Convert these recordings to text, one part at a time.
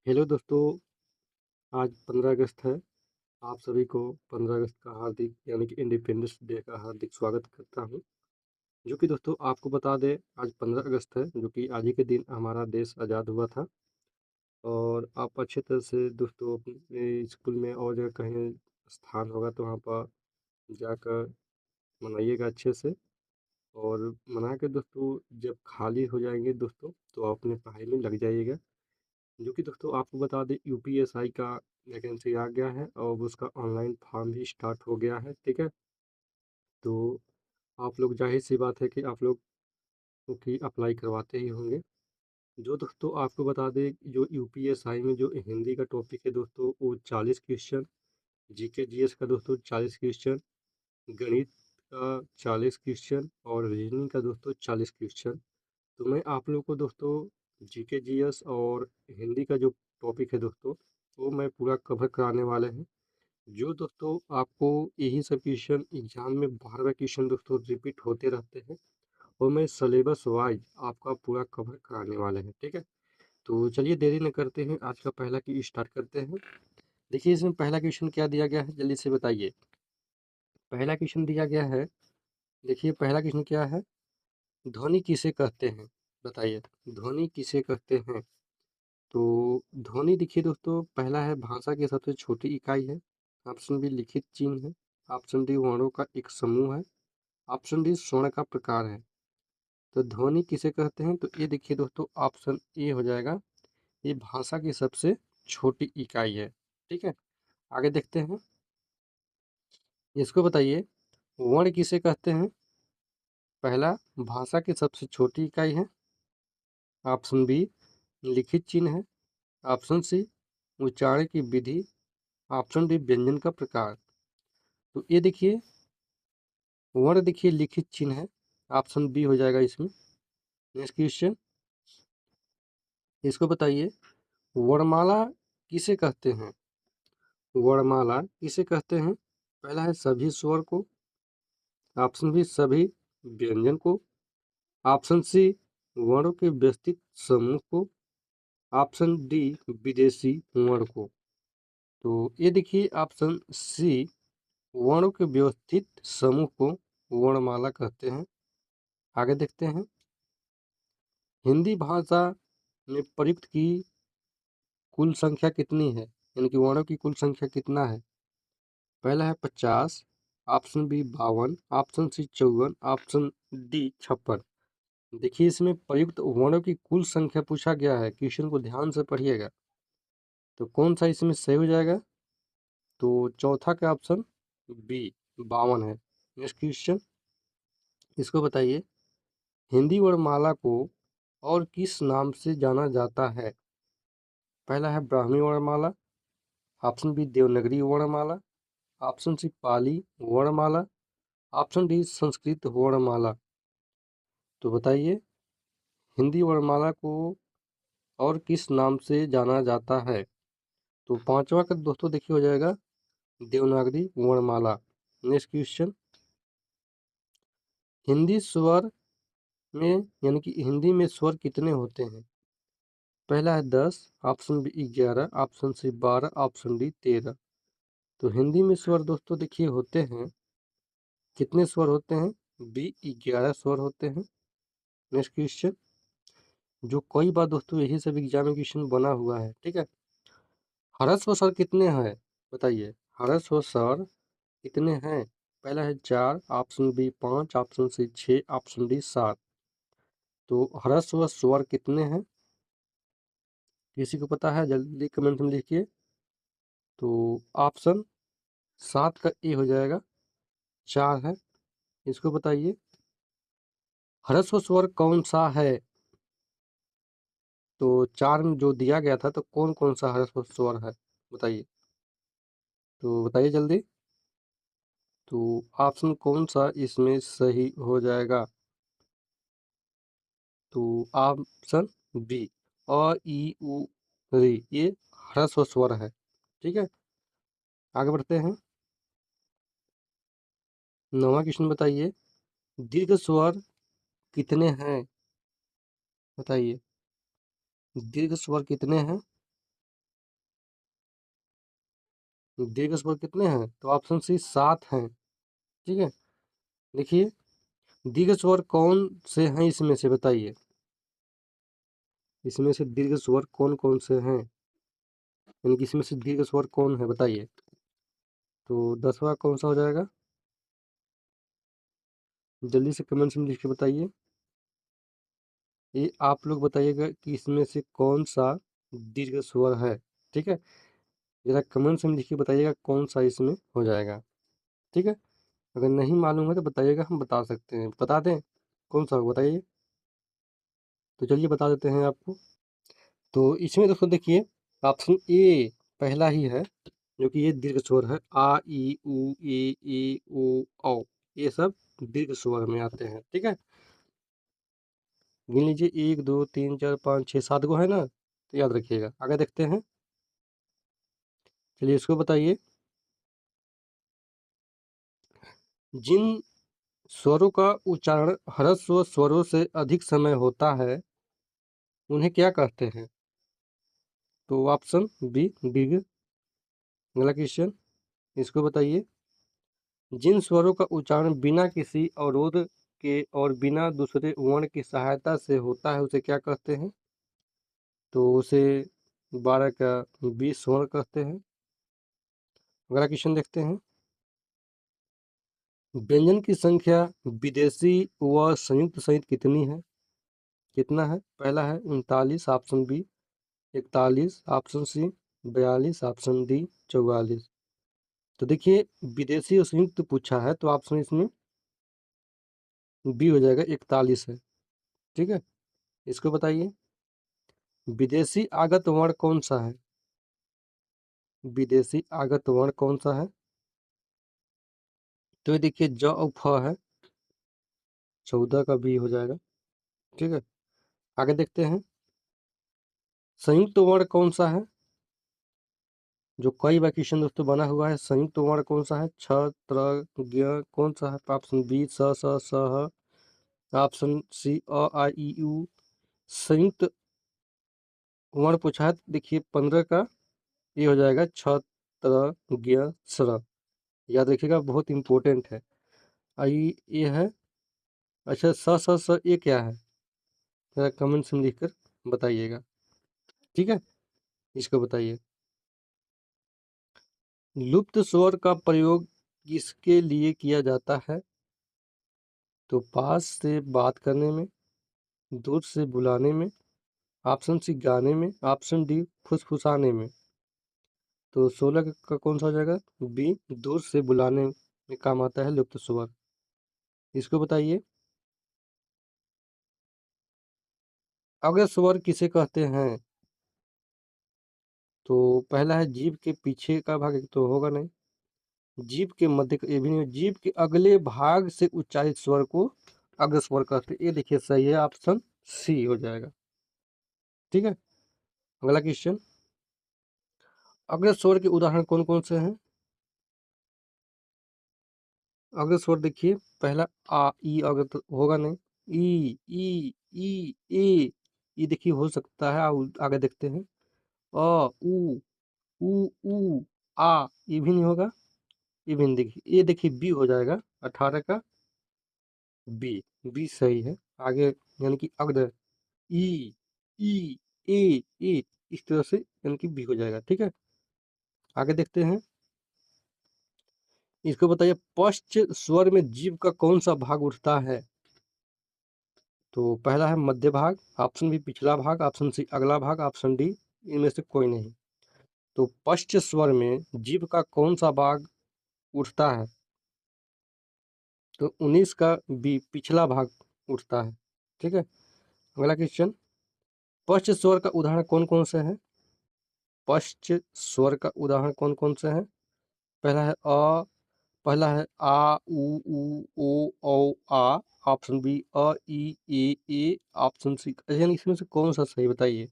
Hello दोस्तों, आज 15 अगस्त है। आप सभी को 15 अगस्त का हार्दिक यानी कि इंडिपेंडेंस डे का हार्दिक स्वागत करता हूँ। जो कि दोस्तों आपको बता दें, आज 15 अगस्त है, जो कि आज ही के दिन हमारा देश आज़ाद हुआ था। और आप अच्छे तरह से दोस्तों अपने स्कूल में और जगह कहीं स्थान होगा तो वहाँ पर जाकर मनाइएगा अच्छे से। और मना के दोस्तों जब खाली हो जाएंगे दोस्तों तो आप अपने पढ़ाई में लग जाइएगा। जो कि दोस्तों आपको बता दें, यूपीएसआई का वैकेंसी आ गया है और उसका ऑनलाइन फॉर्म भी स्टार्ट हो गया है। ठीक है, तो आप लोग जाहिर सी बात है कि आप लोग की अप्लाई करवाते ही होंगे। जो दोस्तों आपको बता दें, जो यूपीएसआई में जो हिंदी का टॉपिक है दोस्तों, वो 40 क्वेश्चन, जीके जीएस का दोस्तों 40 क्वेश्चन, गणित का 40 क्वेश्चन और रीजनिंग का दोस्तों 40 क्वेश्चन। तो मैं आप लोगों को दोस्तों जीके जीएस और हिंदी का जो टॉपिक है दोस्तों, वो मैं पूरा कवर कराने वाले हैं। जो दोस्तों आपको यही सब क्वेश्चन एग्जाम में 12 क्वेश्चन दोस्तों रिपीट होते रहते हैं और मैं सिलेबस वाइज आपका पूरा कवर कराने वाले हैं। ठीक है, तो चलिए देरी न करते हैं, आज का पहला की स्टार्ट करते हैं। देखिए इसमें पहला क्वेश्चन क्या दिया गया है, जल्दी से बताइए। पहला क्वेश्चन दिया गया है, देखिए पहला क्वेश्चन क्या है, ध्वनि किसे कहते हैं, बताइए। ध्वनि किसे कहते हैं? तो ध्वनि देखिए दोस्तों, पहला है भाषा की सबसे छोटी इकाई है। ऑप्शन बी लिखित चिन्ह है। ऑप्शन डी वर्णों का एक समूह है। ऑप्शन डी स्वर्ण का प्रकार है। तो ध्वनि किसे कहते हैं, तो ये देखिए दोस्तों ऑप्शन ए हो जाएगा। ये भाषा की सबसे छोटी इकाई है। ठीक है, आगे देखते हैं। इसको बताइए, वर्ण किसे कहते हैं? पहला भाषा की सबसे छोटी इकाई है। ऑप्शन बी लिखित चिन्ह है। ऑप्शन सी उच्चारण की विधि। ऑप्शन डी व्यंजन का प्रकार। तो ये देखिए वर्ण देखिए लिखित चिन्ह है। ऑप्शन बी हो जाएगा इसमें। नेक्स्ट क्वेश्चन, इसको बताइए, वर्णमाला किसे कहते हैं? वर्णमाला किसे कहते हैं? पहला है सभी स्वर को। ऑप्शन बी सभी व्यंजन को। ऑप्शन सी वर्णों के व्यवस्थित समूह को। ऑप्शन डी विदेशी वर्ण को। तो ये देखिए ऑप्शन सी वर्णों के व्यवस्थित समूह को वर्णमाला कहते हैं। आगे देखते हैं, हिंदी भाषा में प्रयुक्त की कुल संख्या कितनी है, यानी कि वर्णों की कुल संख्या कितना है? पहला है 50। Option B 52। Option C 54। Option D 56। देखिए इसमें प्रयुक्त वर्णों की कुल संख्या पूछा गया है, क्वेश्चन को ध्यान से पढ़िएगा। तो कौन सा इसमें सही हो जाएगा? तो चौथा का ऑप्शन बी 52 है। नेक्स्ट क्वेश्चन, इसको बताइए, हिंदी वर्णमाला को और किस नाम से जाना जाता है? पहला है ब्राह्मी वर्णमाला। ऑप्शन बी देवनागरी वर्णमाला। ऑप्शन सी पाली वर्णमाला। ऑप्शन डी संस्कृत वर्णमाला। तो बताइए हिंदी वर्णमाला को और किस नाम से जाना जाता है? तो पांचवा का दोस्तों देखिए हो जाएगा देवनागरी वर्णमाला। नेक्स्ट क्वेश्चन, हिंदी स्वर में यानी कि हिंदी में स्वर कितने होते हैं? पहला है 10। Option B 11। Option C 12। Option D 13। तो हिंदी में स्वर दोस्तों देखिए होते हैं, कितने स्वर होते हैं? बी 11 स्वर होते हैं। नेक्स्ट क्वेश्चन, जो कई बार दोस्तों यही सब एग्जाम में क्वेश्चन बना हुआ है। ठीक है, ह्रस्व स्वर कितने हैं, बताइए। ह्रस्व स्वर कितने हैं? पहला है 4। Option B 5। Option C 6। Option D 7। तो ह्रस्व स्वर कितने हैं, किसी को पता है जल्दी कमेंट में लिखिए। तो ऑप्शन 7 का ए हो जाएगा, 4 है। इसको बताइए, ह्रस्व स्वर कौन सा है? तो 4 में जो दिया गया था, तो कौन कौन सा ह्रस्व स्वर है, बताइए। तो बताइए जल्दी। तो ऑप्शन कौन सा इसमें सही हो जाएगा? तो ऑप्शन बी अ ई उ री, ये ह्रस्व स्वर है। ठीक है, आगे बढ़ते हैं। नौवां क्वेश्चन बताइए, दीर्घ स्वर कितने हैं, बताइए। दीर्घ स्वर कितने हैं? दीर्घ स्वर कितने हैं? तो ऑप्शन सी 7 हैं। ठीक है, देखिए दीर्घ स्वर कौन से हैं इसमें से बताइए, इसमें से दीर्घ स्वर कौन कौन से हैं, यानी कि इसमें से दीर्घ स्वर कौन है बताइए। तो 10वां कौन सा हो जाएगा, जल्दी से कमेंट्स में लिख के बताइए। ये आप लोग बताइएगा कि इसमें से कौन सा दीर्घ स्वर है। ठीक है, जरा कमेंट्स में लिख के बताइएगा कौन सा इसमें हो जाएगा। ठीक है, अगर नहीं मालूम है तो बताइएगा, हम बता सकते हैं, बता दें कौन सा होगा बताइए। तो चलिए बता देते हैं आपको। तो इसमें दोस्तों देखिए ऑप्शन ए पहला ही है, जो कि ये दीर्घ स्वर है, आ ई उ ए ओ औ, ये सब दीर्घ स्वर में आते हैं। ठीक है, गिन लीजिए 1 2 3 4 5 6 7 गो है ना, तो याद रखिएगा। आगे देखते हैं, चलिए इसको बताइए। जिन स्वरों का उच्चारण ह्रस्व स्वरों से अधिक समय होता है उन्हें क्या कहते हैं? तो ऑप्शन बी दीर्घ। अगला क्वेश्चन, इसको बताइए। जिन स्वरों का उच्चारण बिना किसी अवरोध के और बिना दूसरे वर्ण की सहायता से होता है उसे क्या कहते हैं? तो उसे 12 का 20 स्वर्ण कहते हैं। अगला क्वेश्चन देखते हैं। व्यंजन की संख्या विदेशी व संयुक्त सहित कितनी है? कितना है? पहला है 39 option B, 41 option C, 42 option D, 44। तो देखिए विदेशी और संयुक्त पूछा है तो ऑप्शन इसमें बी हो जाएगा, 41 है। ठीक है, इसको बताइए। विदेशी आगत वर्ण कौन सा है? विदेशी आगत वर्ण कौन सा है? तो ये देखिए ज और फ है, 14 का बी हो जाएगा। ठीक है, आगे देखते हैं। संयुक्त वर्ण कौन सा है? जो कई बार क्वेश्चन दोस्तों बना हुआ है, संयुक्त वर्ण कौन सा है? छ त्र ज्ञ कौन सा है? ऑप्शन बी स स स ह, ऑप्शन सी अ आ ई उ। संयुक्त वर्ण पूछा है तो देखिए 15 का ये हो जाएगा छ त्र ज्ञ स्र। याद रखिएगा, बहुत इंपॉर्टेंट है। आई ये है। अच्छा स ये क्या है, जरा कमेंट्स में लिखकर बताइएगा। ठीक है, इसको बताइए। लुप्त स्वर का प्रयोग किसके लिए किया जाता है? तो पास से बात करने में, दूर से बुलाने में, ऑप्शन सी गाने में, ऑप्शन डी फुसफुसाने में। तो 16 का कौन सा हो जाएगा? बी दूर से बुलाने में काम आता है लुप्त स्वर। इसको बताइए। अग्र स्वर किसे कहते हैं? तो पहला है जीभ के पीछे का भाग, एक तो होगा नहीं, जीभ के मध्य का ये भी नहीं, जीभ के अगले भाग से उच्चारित स्वर को अग्र स्वर कहते हैं। ये देखिए सही है, ऑप्शन सी हो जाएगा। ठीक है, अगला क्वेश्चन। अग्र स्वर के उदाहरण कौन कौन से हैं? अग्र स्वर देखिए पहला आ ई, अग्र तो होगा नहीं, ई ए, ये देखिए हो सकता है। आगे देखते हैं। अ उ आ, ये भी नहीं होगा, ये भी नहीं। देखिए ये देखिए बी हो जाएगा, 18 का बी, बी सही है। आगे यानी कि अग्र ई ई ए, इस तरह से यानी कि बी हो जाएगा। ठीक है, आगे देखते हैं। इसको बताइए पश्च स्वर में जीभ का कौन सा भाग उठता है? तो पहला है मध्य भाग, ऑप्शन बी पिछला भाग, ऑप्शन सी अगला भाग, ऑप्शन डी इनमें से कोई नहीं। तो पश्च स्वर में जीभ का कौन सा भाग उठता है? तो 19 का बी पिछला भाग उठता है। ठीक है, अगला क्वेश्चन। पश्च स्वर का उदाहरण कौन कौन से हैं? पश्च स्वर का उदाहरण कौन कौन से हैं? पहला है अ, पहला है आ उ ओ आ, ऑप्शन बी अ ई ए, ऑप्शन सी। यानी इसमें से कौन सा सही बताइए,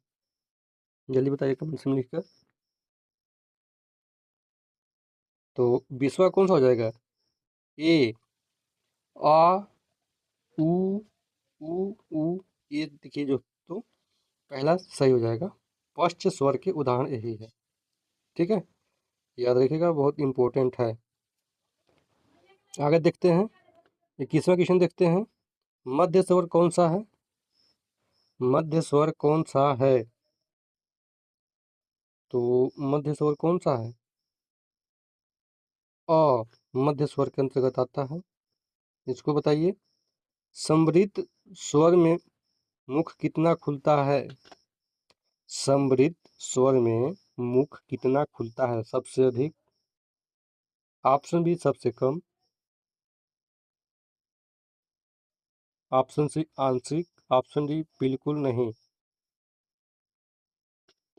जल्दी बताइए कमेंट में लिखकर। तो 20वां कौन सा हो जाएगा? ए आ उ उ, ये देखिए जो, तो पहला सही हो जाएगा। पश्च स्वर के उदाहरण यही है। ठीक है, याद रखिएगा, बहुत इंपॉर्टेंट है। आगे देखते हैं, 21वां क्वेश्चन देखते हैं। मध्य स्वर कौन सा है? मध्य स्वर कौन सा है? तो मध्य स्वर कौन सा है? अ मध्य स्वर के अंतर्गत आता है। इसको बताइए। समृद्ध स्वर में मुख कितना खुलता है? समृद्ध स्वर में मुख कितना खुलता है? सबसे अधिक, ऑप्शन बी सबसे कम, ऑप्शन सी आंशिक, ऑप्शन डी बिल्कुल नहीं।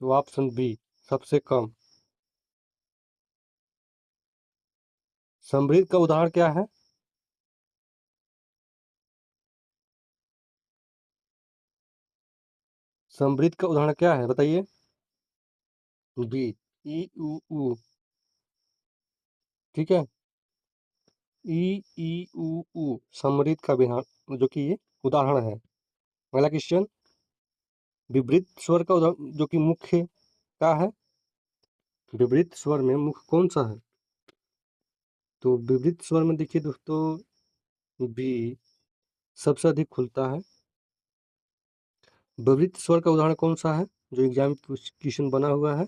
तो ऑप्शन बी सबसे कम। समृद्ध का उदाहरण क्या है? समृद्ध का उदाहरण क्या है बताइए? बी, ई उ ऊ। ठीक है, ई ई उ ऊ समृद्ध का विधान, जो कि ये उदाहरण है। अगला क्वेश्चन, विपरीत स्वर का उदाहरण जो कि मुख्य का है। विपरीत स्वर में मुख कौन सा है? तो विपरीत स्वर में देखिए दोस्तों, बी सबसे अधिक खुलता है। विपरीत स्वर का उदाहरण कौन सा है जो एग्जाम क्वेश्चन बना हुआ है?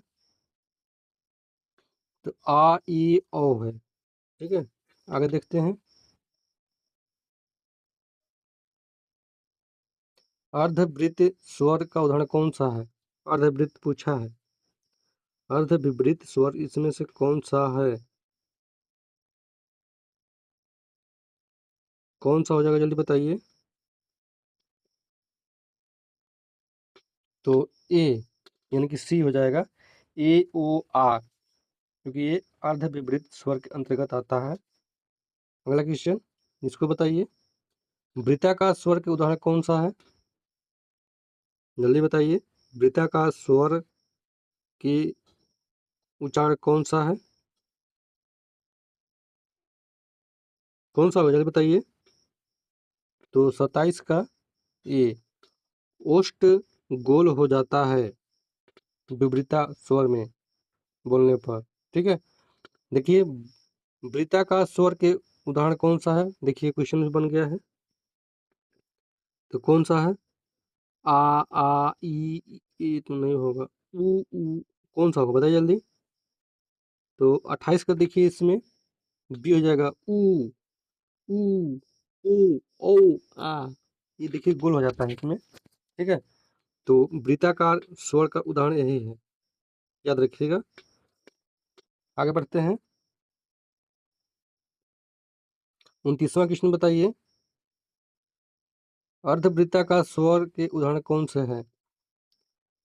तो आ ई ओ है। ठीक है, आगे देखते हैं। अर्धवृत्त स्वर का उदाहरण कौन सा है? अर्धवृत्त पूछा है। अर्धविपरीत स्वर इसमें से कौन सा है? कौन सा हो जाएगा जल्दी बताइए। तो ए यानी कि सी हो जाएगा, ए ओ आर, क्योंकि ये अर्धविपरीत स्वर के अंतर्गत आता है। अगला क्वेश्चन, इसको बताइए। वृत्ताकार स्वर के उदाहरण कौन सा है? जल्दी बताइए। वृत्ताकार स्वर की उच्चारण कौन सा है? कौन सा होगा जल्दी बताइए। तो 27 का ए, ओष्ठ गोल हो जाता है विपरीता स्वर में बोलने पर। ठीक है, देखिए वृत्ताकार स्वर के उदाहरण कौन सा है? देखिए क्वेश्चन बन गया है, तो कौन सा है? आ ई तो नहीं होगा, ऊ कौन सा होगा बताइए जल्दी। तो 28 का देखिए, इसमें बी हो जाएगा, ऊ ऊ ऊ ओ आ। ये देखिए गोल हो जाता है इसमें। ठीक है, तो वृत्ताकार स्वर का उदाहरण यही है, याद रखिएगा। आगे बढ़ते हैं। 29वां क्वेश्चन बताइए। अर्धवृत्ताकार स्वर के उदाहरण कौन से हैं?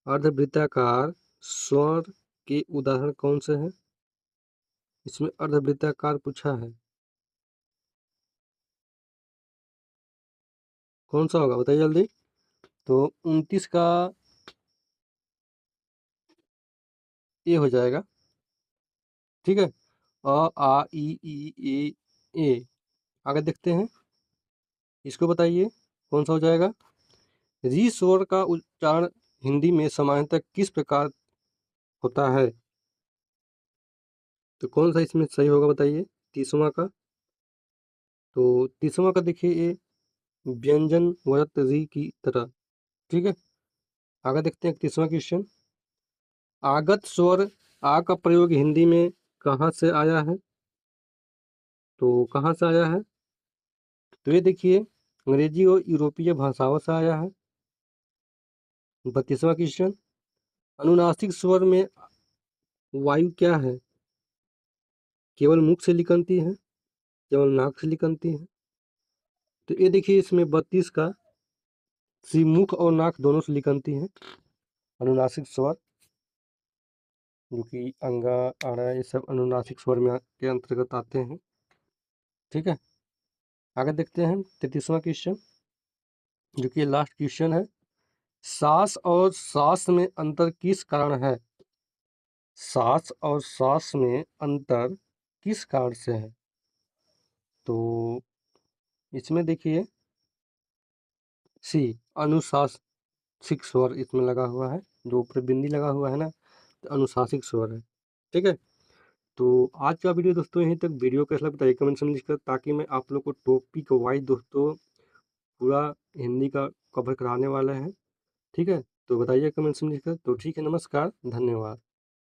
अर्धवृत्ताकार स्वर के उदाहरण कौन से हैं? इसमें अर्धवृत्ताकार पूछा है, कौन सा होगा बताइए जल्दी। तो 29 का ए हो जाएगा। ठीक है, अ आ ई ए। आगे देखते हैं, इसको बताइए कौन सा हो जाएगा। री स्वर का उच्चारण हिंदी में सामान्यतः किस प्रकार होता है? तो कौन सा इसमें सही होगा बताइए। 30वां का, तो 30वां का देखिए, ये व्यंजन वर्त री की तरह। ठीक है, आगे देखते हैं 30वां क्वेश्चन। आगत स्वर आ का प्रयोग हिंदी में कहाँ से आया है? तो कहाँ से आया है? तो ये देखिए अंग्रेजी और यूरोपीय भाषाओं से आया है। 32वां क्वेश्चन, अनुनासिक स्वर में वायु क्या है? केवल मुख से निकलती है, केवल नाक से निकलती है? तो ये देखिए इसमें 32 का सी, मुख और नाक दोनों से निकलती है अनुनासिक स्वर, जो कि अंगा, आड़ा, ये सब अनुनासिक स्वर में के अंतर्गत आते हैं। ठीक है, आगे देखते हैं 33वां क्वेश्चन, जो कि लास्ट क्वेश्चन है। सांस और सांस में अंतर किस कारण है? सांस और सांस में अंतर किस कारण से है? तो इसमें देखिए सी, अनुशासिक स्वर इसमें लगा हुआ है, जो ऊपर बिंदी लगा हुआ है ना, तो अनुशासिक स्वर है। ठीक है, तो आज का वीडियो दोस्तों यहीं तक। वीडियो कैसा लगा बताइए कमेंट में लिखकर, ताकि मैं आप लोग को टॉपिक वाइज दोस्तों पूरा हिंदी का कवर कराने वाला है। ठीक है? तो बताइए कमेंट्स में लिखकर। तो ठीक है, नमस्कार, धन्यवाद।